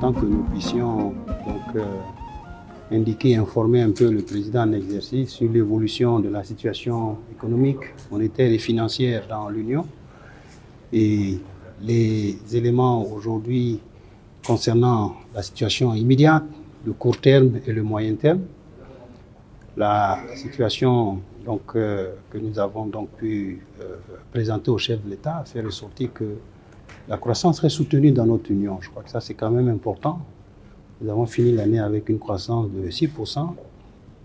important que nous puissions donc, indiquer, informer un peu le président en exercice sur l'évolution de la situation économique, monétaire et financière dans l'Union. Et les éléments aujourd'hui concernant la situation immédiate, le court terme et le moyen terme. La situation donc, que nous avons donc pu présenter au chef de l'État a fait ressortir que la croissance serait soutenue dans notre Union. Je crois que ça c'est quand même important. Nous avons fini l'année avec une croissance de 6%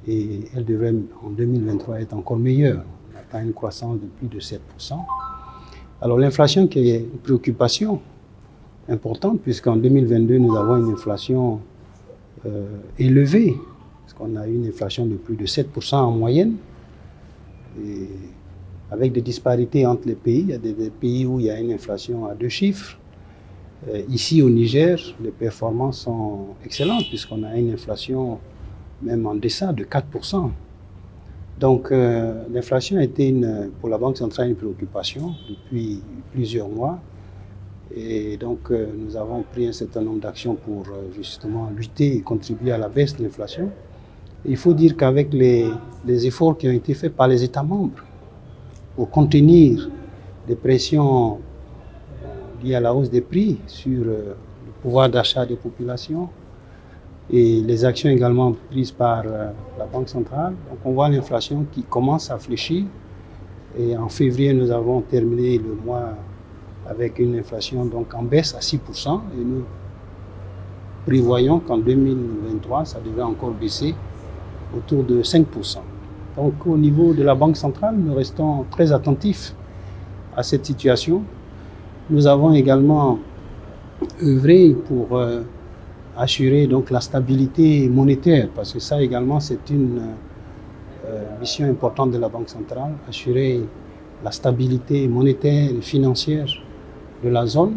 et elle devrait en 2023 être encore meilleure. On atteint une croissance de plus de 7%. Alors l'inflation qui est une préoccupation importante puisqu'en 2022 nous avons une inflation élevée. Parce qu'on a une inflation de plus de 7% en moyenne, et avec des disparités entre les pays. Il y a des pays où il y a une inflation à 2 chiffres. Ici au Niger, les performances sont excellentes puisqu'on a une inflation même en deçà de 4%. Donc l'inflation a été pour la Banque centrale une préoccupation depuis plusieurs mois. Et donc nous avons pris un certain nombre d'actions pour justement lutter et contribuer à la baisse de l'inflation. Il faut dire qu'avec les efforts qui ont été faits par les États membres pour contenir les pressions liées à la hausse des prix sur le pouvoir d'achat des populations et les actions également prises par la Banque centrale, donc on voit l'inflation qui commence à fléchir. Et en février, nous avons terminé le mois avec une inflation donc en baisse à 6%. Et nous prévoyons qu'en 2023, ça devrait encore baisser autour de 5%. Donc au niveau de la Banque centrale, nous restons très attentifs à cette situation. Nous avons également œuvré pour assurer donc la stabilité monétaire, parce que ça également c'est une mission importante de la Banque centrale, assurer la stabilité monétaire et financière de la zone,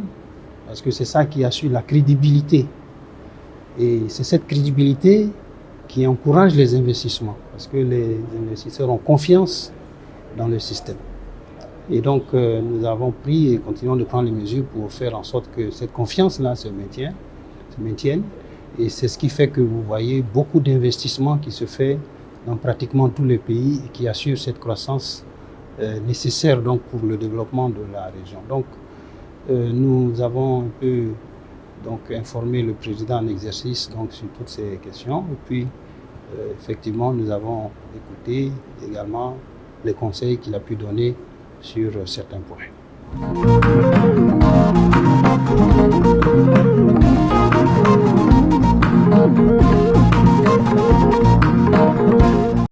parce que c'est ça qui assure la crédibilité. Et c'est cette crédibilité qui encourage les investissements, parce que les investisseurs ont confiance dans le système. Et donc, nous avons pris et continuons de prendre les mesures pour faire en sorte que cette confiance-là se maintienne. Et c'est ce qui fait que vous voyez beaucoup d'investissements qui se fait dans pratiquement tous les pays et qui assurent cette croissance nécessaire donc, pour le développement de la région. Donc, nous avons un peu donc, informé le président en exercice donc, sur toutes ces questions. Et puis, effectivement, nous avons écouté également les conseils qu'il a pu donner sur certains points.